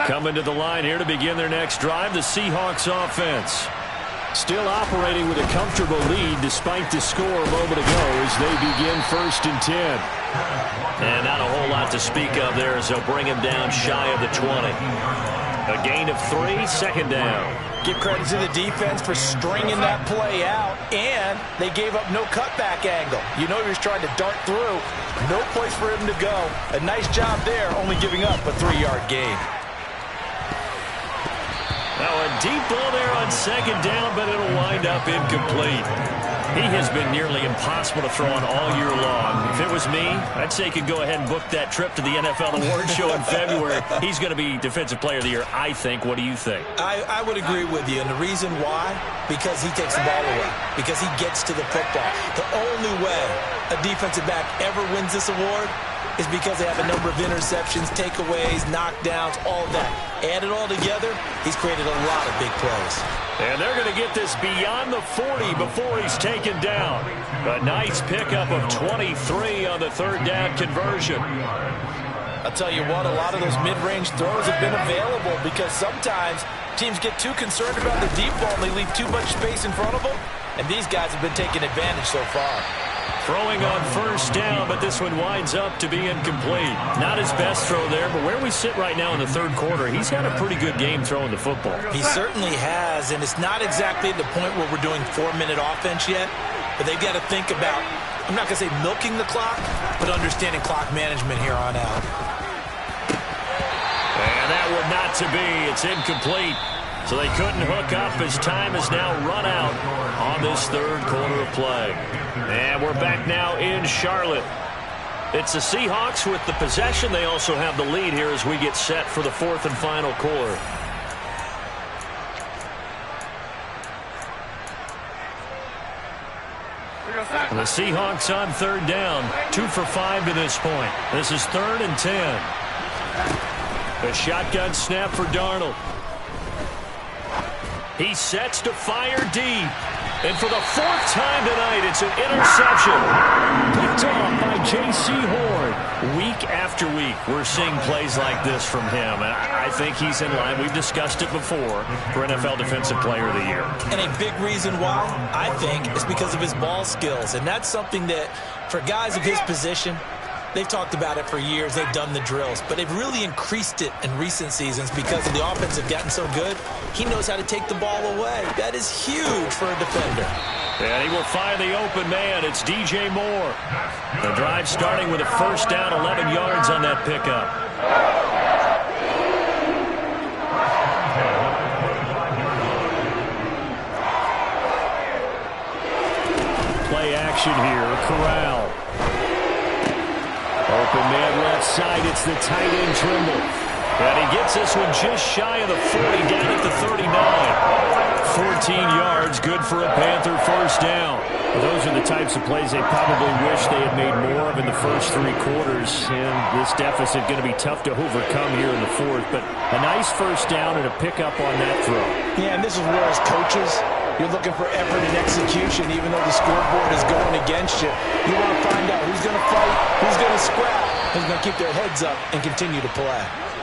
Coming to the line here to begin their next drive, the Seahawks offense. Still operating with a comfortable lead despite the score a moment ago as they begin 1st and 10. And not a whole lot to speak of there as they'll bring him down shy of the 20. A gain of 3, 2nd down. Give credit to the defense for stringing that play out, and they gave up no cutback angle. You know he was trying to dart through. No place for him to go. A nice job there, only giving up a 3-yard gain. Now a deep ball there on 2nd down, but it'll wind up incomplete. He has been nearly impossible to throw on all year long. If it was me, I'd say he could go ahead and book that trip to the NFL Awards show in February. He's going to be Defensive Player of the Year, I think. What do you think? I would agree with you, and the reason why, because he takes the ball away, because he gets to the football. The only way a defensive back ever wins this award is because they have a number of interceptions, takeaways, knockdowns, all of that. Add it all together, he's created a lot of big plays. And they're going to get this beyond the 40 before he's taken down. A nice pickup of 23 on the 3rd down conversion. I'll tell you what, a lot of those mid-range throws have been available because sometimes teams get too concerned about the deep ball and they leave too much space in front of them. And these guys have been taking advantage so far. Throwing on 1st down, but this one winds up to be incomplete. Not his best throw there, but where we sit right now in the 3rd quarter, he's had a pretty good game throwing the football. He certainly has, and it's not exactly at the point where we're doing 4-minute offense yet, but they've got to think about, I'm not going to say milking the clock, but understanding clock management here on out. And that one not to be. It's incomplete. So they couldn't hook up as time has now run out on this 3rd quarter of play. And we're back now in Charlotte. It's the Seahawks with the possession. They also have the lead here as we get set for the 4th and final quarter. And the Seahawks on 3rd down. 2 for 5 to this point. This is 3rd and 10. The shotgun snap for Darnold. He sets to fire deep. And for the 4th time tonight, it's an interception. Picked off by J.C. Horn. Week after week, we're seeing plays like this from him. And I think he's in line. We've discussed it before for NFL Defensive Player of the Year. And a big reason why, I think, is because of his ball skills. And that's something that, for guys of his position, they've talked about it for years. They've done the drills. But they've really increased it in recent seasons because of the offense have gotten so good. He knows how to take the ball away. That is huge for a defender. And he will find the open man. It's DJ Moore. The drive starting with a 1st down, 11 yards on that pickup. Play action here. Corral. Open man left side. It's the tight end Trimble. And he gets this one just shy of the 40, down at the 39. 14 yards, good for a Panther 1st down. Well, those are the types of plays they probably wish they had made more of in the first 3 quarters. And this deficit going to be tough to overcome here in the 4th. But a nice 1st down and a pickup on that throw. Yeah, and this is where as coaches, you're looking for effort and execution even though the scoreboard is going against you. You want to find out who's going to fight, who's going to scrap, who's going to keep their heads up and continue to play.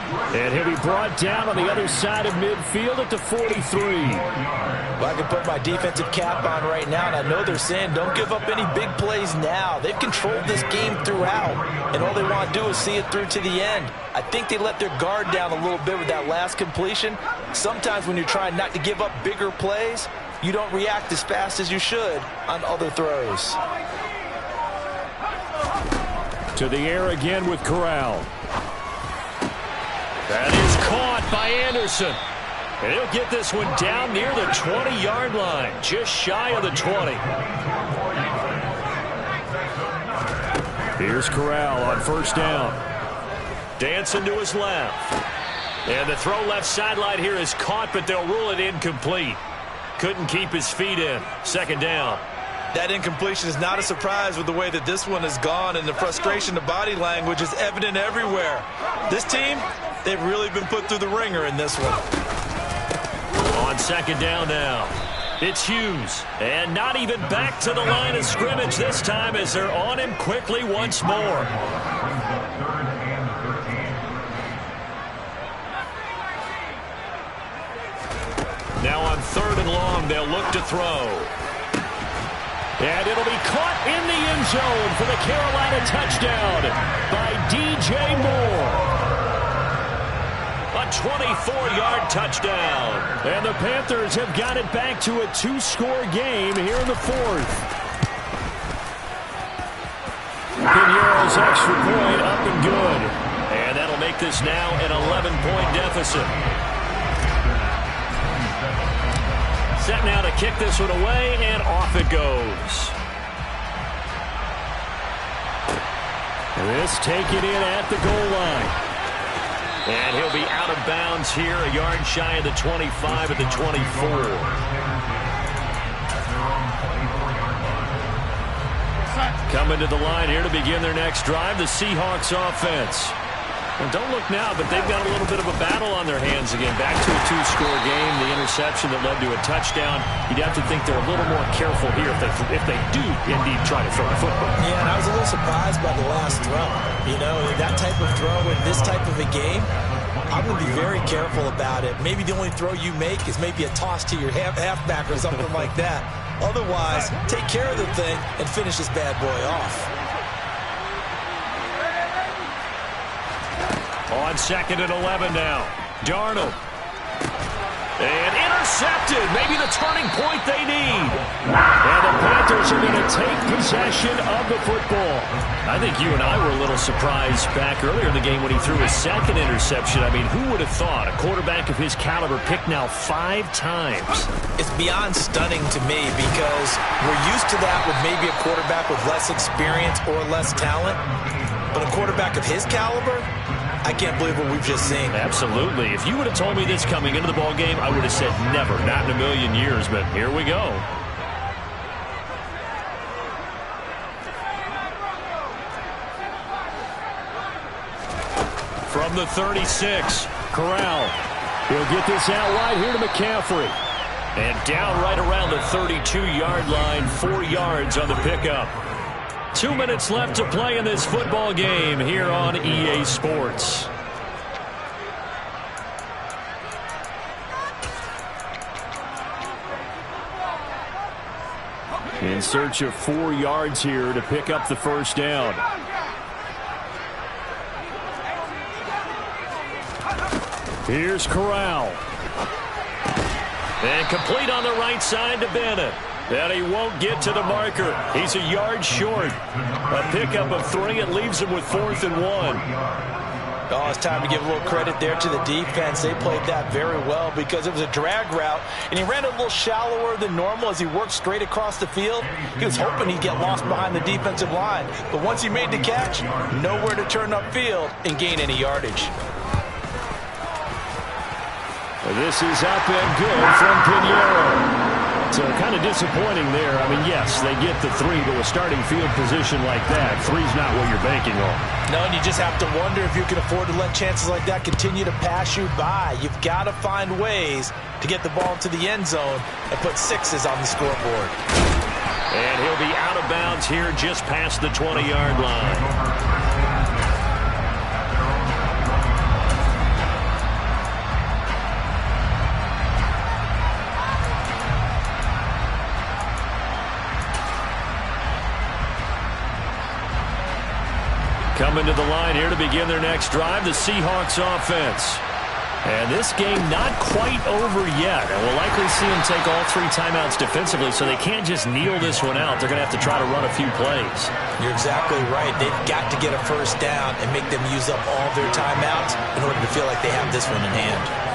And he'll be brought down on the other side of midfield at the 43. Well, I can put my defensive cap on right now, and I know they're saying don't give up any big plays now. They've controlled this game throughout, and all they want to do is see it through to the end. I think they let their guard down a little bit with that last completion. Sometimes when you're trying not to give up bigger plays, you don't react as fast as you should on other throws. To the air again with Corral. That is caught by Anderson. And he'll get this one down near the 20-yard line, just shy of the 20. Here's Corral on 1st down. Dancing to his left. And the throw left sideline here is caught, but they'll rule it incomplete. Couldn't keep his feet in. 2nd down. That incompletion is not a surprise with the way that this one has gone, and the frustration, the body language is evident everywhere. This team, they've really been put through the ringer in this one. On 2nd down now. It's Hughes. And not even back to the line of scrimmage this time as they're on him quickly once more. Now on 3rd and long, they'll look to throw. And it'll be caught in the end zone for the Carolina touchdown by DJ Moore. A 24-yard touchdown. And the Panthers have got it back to a 2-score game here in the 4th. Piñeiro's extra point up and good. And that'll make this now an 11-point deficit. Set now to kick this one away, and off it goes. This taken in at the goal line. And he'll be out of bounds here, a yard shy of the 25 at the 24. Coming to the line here to begin their next drive, the Seahawks offense. And don't look now, but they've got a little bit of a battle on their hands again. Back to a 2-score game, the interception that led to a touchdown. You'd have to think they're a little more careful here if they do indeed try to throw the football. Yeah, and I was a little surprised by the last throw. You know, that type of throw in this type of a game, I'm going to be very careful about it. Maybe the only throw you make is maybe a toss to your halfback or something like that. Otherwise, take care of the thing and finish this bad boy off. On 2nd and 11 now. Darnold. And intercepted. Maybe the turning point they need. And the Panthers are going to take possession of the football. I think you and I were a little surprised back earlier in the game when he threw his 2nd interception. I mean, who would have thought a quarterback of his caliber picked now 5 times? It's beyond stunning to me because we're used to that with maybe a quarterback with less experience or less talent. But a quarterback of his caliber, I can't believe what we've just seen. Absolutely. If you would have told me this coming into the ball game, I would have said never, not in a million years. But here we go. From the 36, Corral. He'll get this out wide here to McCaffrey. And down right around the 32-yard line, 4 yards on the pickup. 2 minutes left to play in this football game here on EA Sports. In search of 4 yards here to pick up the first down. Here's Corral. And complete on the right side to Bennett. And he won't get to the marker. He's a yard short. A pickup of 3. It leaves him with 4th and 1. Oh, it's time to give a little credit there to the defense. They played that very well because it was a drag route, and he ran a little shallower than normal as he worked straight across the field. He was hoping he'd get lost behind the defensive line. But once he made the catch, nowhere to turn upfield and gain any yardage. This is up and good from Piñeiro. So kind of disappointing there. I mean, yes, they get the 3, but with starting field position like that, 3's not what you're banking on. No, and you just have to wonder if you can afford to let chances like that continue to pass you by. You've got to find ways to get the ball into the end zone and put 6s on the scoreboard. And he'll be out of bounds here just past the 20-yard line. Coming to the line here to begin their next drive, the Seahawks offense. And this game not quite over yet. And we'll likely see them take all 3 timeouts defensively, so they can't just kneel this one out. They're going to have to try to run a few plays. You're exactly right. They've got to get a first down and make them use up all their timeouts in order to feel like they have this one in hand.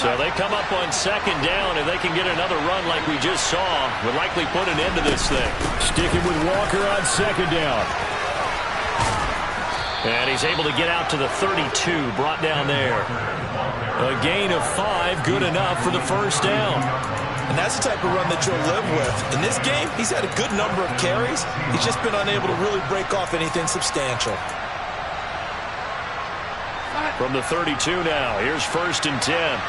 So they come up on 2nd down. If they can get another run like we just saw, would likely put an end to this thing. Sticking with Walker on 2nd down. And he's able to get out to the 32, brought down there. A gain of 5, good enough for the first down. And that's the type of run that you'll live with. In this game, he's had a good number of carries. He's just been unable to really break off anything substantial. From the 32 now, here's 1st and 10.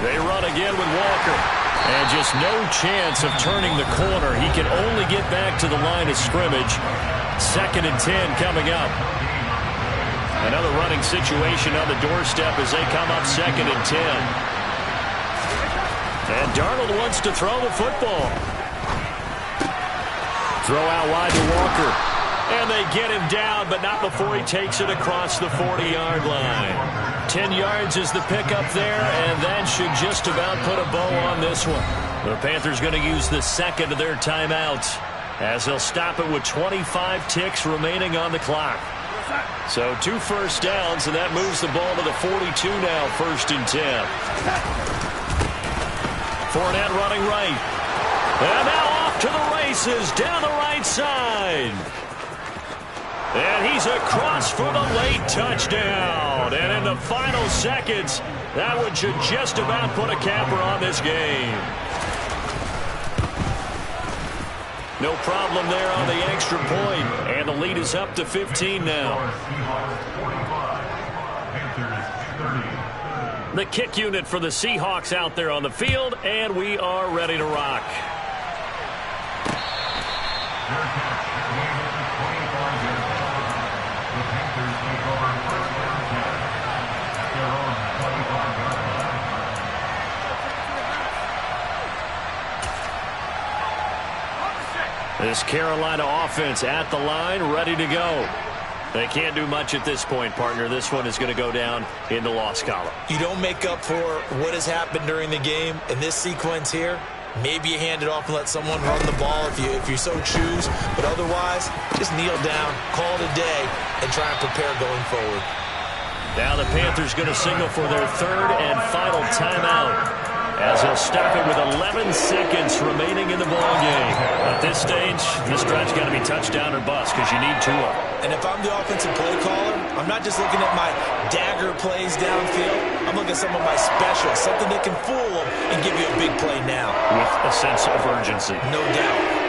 They run again with Walker. And just no chance of turning the corner. He can only get back to the line of scrimmage. 2nd and 10 coming up. Another running situation on the doorstep as they come up 2nd and 10. And Darnold wants to throw the football. Throw out wide to Walker. And they get him down, but not before he takes it across the 40-yard line. 10 yards is the pickup there, and that should just about put a bow on this one. The Panthers going to use the second of their timeouts as they'll stop it with 25 ticks remaining on the clock. So 2 first downs, and that moves the ball to the 42 now, 1st and 10. Fournette running right. And now off to the races down the right side. And he's across for the late touchdown. And in the final seconds, that one should just about put a capper on this game. No problem there on the extra point. And the lead is up to 15 now. The kick unit for the Seahawks out there on the field, and we are ready to rock. This Carolina offense at the line, ready to go. They can't do much at this point, partner. This one is going to go down in the loss column. You don't make up for what has happened during the game in this sequence here. Maybe you hand it off and let someone run the ball if you so choose. But otherwise, just kneel down, call it a day, and try and prepare going forward. Now the Panthers going to signal for their 3rd and final timeout as they'll stop it with 11 seconds remaining in the ball game. At this stage, this drive's got to be touchdown or bust because you need 2 of them. And if I'm the offensive play caller, I'm not just looking at my dagger plays downfield. I'm looking at some of my specials, something that can fool them and give you a big play now. With a sense of urgency. No doubt.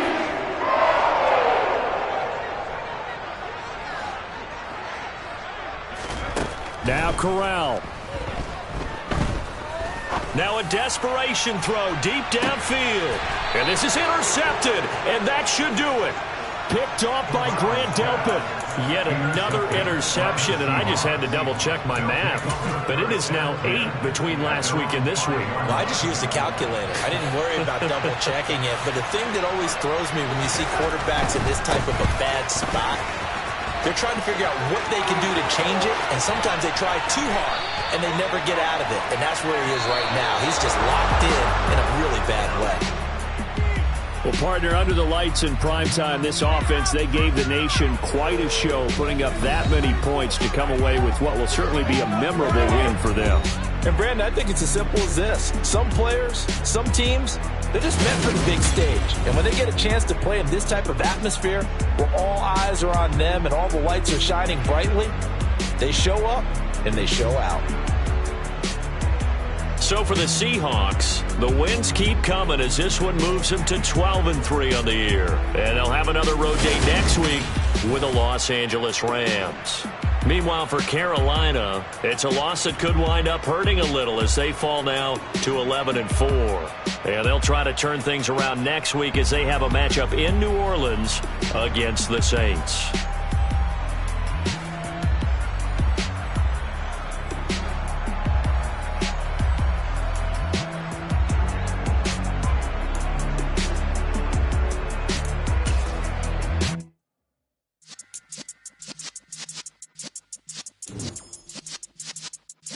Now Corral. Now a desperation throw deep downfield. And this is intercepted, and that should do it. Picked off by Grant Delpit. Yet another interception, and I just had to double-check my math. But it is now 8 between last week and this week. Well, I just used a calculator. I didn't worry about double-checking it. But the thing that always throws me when you see quarterbacks in this type of a bad spot, they're trying to figure out what they can do to change it, and sometimes they try too hard, and they never get out of it. And that's where he is right now. He's just locked in a really bad way. Well, partner, under the lights in primetime, this offense, they gave the nation quite a show, putting up that many points to come away with what will certainly be a memorable win for them. And, Brandon, I think it's as simple as this. Some players, some teams, they're just meant for the big stage. And when they get a chance to play in this type of atmosphere where all eyes are on them and all the lights are shining brightly, they show up and they show out. So for the Seahawks, the wins keep coming as this one moves them to 12-3 on the year. And they'll have another road day next week with the Los Angeles Rams. Meanwhile, for Carolina, it's a loss that could wind up hurting a little as they fall now to 11-4. And they'll try to turn things around next week as they have a matchup in New Orleans against the Saints.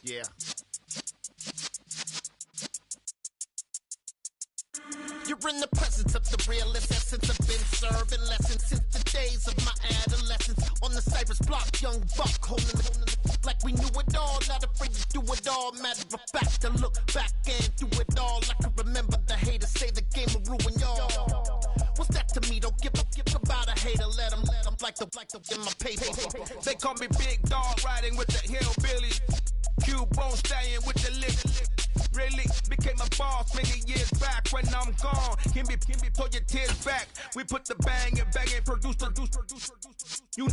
Yeah. You're in the presence of the realest essence. I've been serving lessons since the days of my adolescence. On the Cypress block, young buck holding it like we knew it all. Not afraid to do it all. Matter of fact, to look back and do it all. I can remember the haters say the game will ruin y'all. What's that to me? Don't give about a hater. Let them like the in my paper. They call me Big Dog, riding with the hillbillies. Q-Bone stallion with the lick. Really became a boss many years back. When I'm gone, can be pull your tears back. We put the bang and produce. You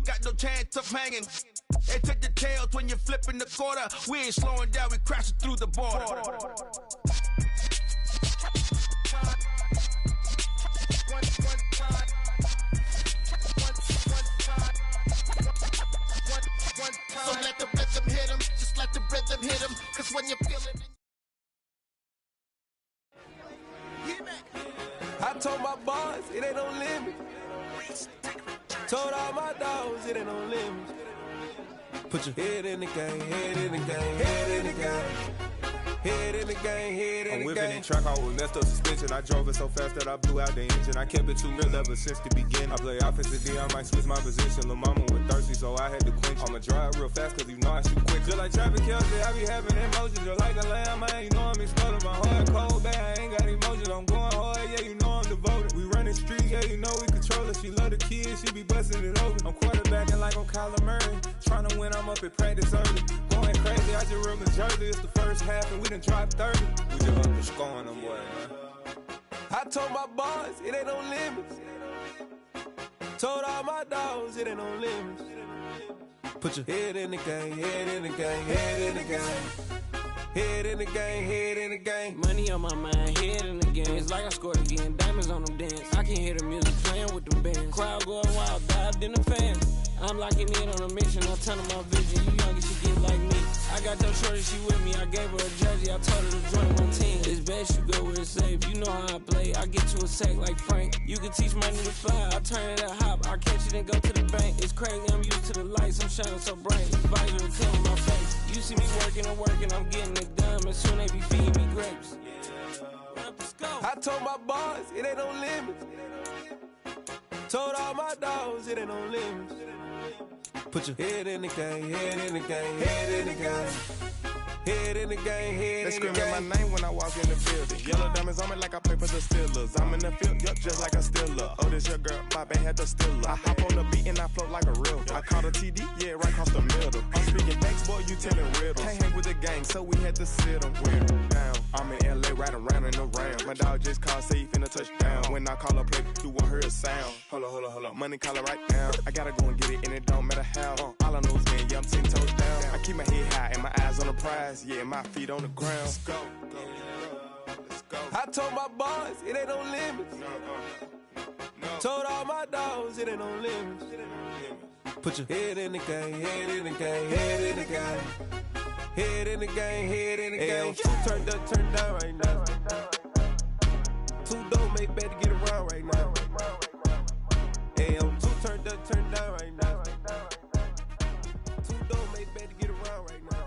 got no chance of hanging. They took the tails when you're flipping the quarter. We ain't slowing down, we crashing through the border. So let the rhythm hit him, just let the rhythm hit him, cause when you're feeling it. I told my boss, it ain't no limit. Told all my dogs, it ain't no limit. Put your head in the game, head in the game, head in the game. Head in the game, head in the game. I'm whipping in track, I was messed up suspension. I drove it so fast that I blew out the engine. I kept it too real ever since the beginning. I play offensive D, I might switch my position. Lil' mama was thirsty, so I had to quench. I'ma drive real fast, cause you know I shoot quick. Just like traffic Kelsey, I be having emotions. Just like a lamb, man, you know I'm exploding. My heart cold, bad, I ain't got emotions. I'm going hard, yeah, you know I'm devoted. We running streets, yeah, you know we control it. She love the kids, she be busting it over. I'm quarterbacking like I'm Kyler Murray. Trying to win, I'm up at practice early. Going crazy, I just real Jersey. It's the first half, and we done dropped 30. We just up and scoring them, boy, man. I told my boss, it ain't no limits. Told all my dogs, it ain't no limits. Put your head in the game, head in the game, head in the game. Head in the game, head in the game. Money on my mind, head in the game. It's like I scored again, diamonds on them dance. I can hear the music playing with them bands. Crowd going wild, dived in the fans. I'm locking in on a mission, I'm telling my vision. You young, you should get like me. I got your shorty, she with me. I gave her a jersey, I told her to join my team. It's best you go where it's safe. You know how I play. I get to a sack like Frank. You can teach money to fly. I turn it a hop. I catch it and go to the bank. It's crazy, I'm used to the lights. I'm shining so bright. It's visor to tell my face. You see me working and working, I'm getting it done. And soon they be feeding me grapes. Let's go. I told my boss, it ain't no limits. Told all my dogs, it ain't no limits. Put your head in the game, head in the game, head in the game. Head in the game, head in the game. They screaming my name when I walk in the building. Yellow diamonds on me like I play for the Steelers. I'm in the field, yup, just like a Steeler. Oh, this your girl, my band had the Steeler. I hop on the beat and I float like a real. I caught a TD, yeah, right across the middle. I'm speaking thanks, boy, you telling riddles. Can't hang with the gang, so we had to sit them down. I'm in LA, riding around in the Ram. My dog just called, say he finna touchdown. When I call a play, you won't hear a sound. Hold up, money calling right now. I gotta go and get it, and it don't matter how. All I know is man, yeah, I'm 10 toes down. I keep my head high and my eyes on the prize. Yeah, my feet on the ground. Let's go. I told my boss, it ain't no limits. Told all my dogs, it ain't no limits. Put your head in the game, head in the game, head in the game. Head in the game, head in the game. Turned up, turned down right now. Too dope, make better get around right now. Hey, I'm too turned up, turned down right now. Too dope, make better get around right now.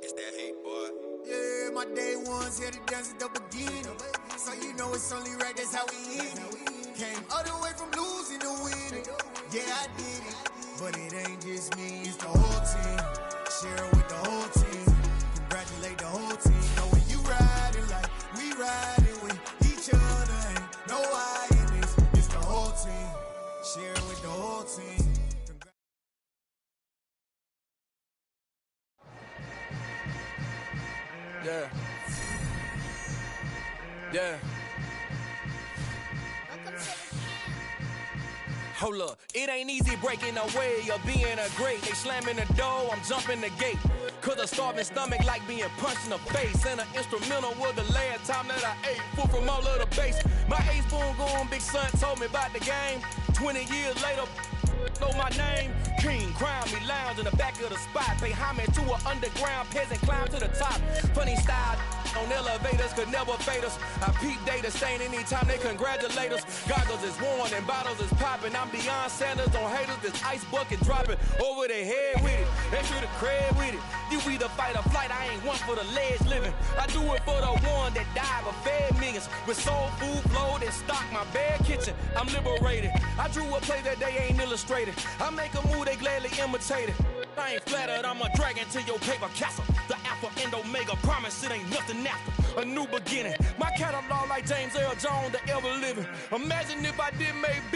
It's that hate, boy. Yeah, my day ones here to dance at the beginning. So you know it's only right, that's how we hit it. Came all the way from losing to winning. Yeah, I did it. But it ain't just me, it's the whole team. Share it with the whole team. Congratulate the whole team. Knowing you riding like we riding with each other. Ain't no I in this, it's the whole team. Share it with the whole team. Yeah. Yeah. Hold up, it ain't easy breaking away or being a great. They slamming the door, I'm jumping the gate. Cause a starving stomach like being punched in the face. And an instrumental was the last time that I ate food from all of the base. My ace boom going, big son told me about the game. 20 years later, know my name. King, crown me, lounge in the back of the spot. Pay homage to an underground peasant, climb to the top. Funny style on elevators could never fade us. I peep data stain anytime they congratulate us. Goggles is worn and bottles is popping. I'm Deion Sanders on haters, this ice bucket dropping over their head with it. They should have cred with it. You either fight or flight, I ain't one for the ledge living. I do it for the one that died but fed millions. With soul food flowed and stocked my bare kitchen. I'm liberated. I drew a play that they ain't illustrated. I make a move, they gladly imitate it. I ain't flattered, I'm a dragon to your paper castle. The Alpha and Omega, promise it ain't nothing after. A new beginning. My catalog like James Earl Jones, the ever living. Imagine if I did make beats.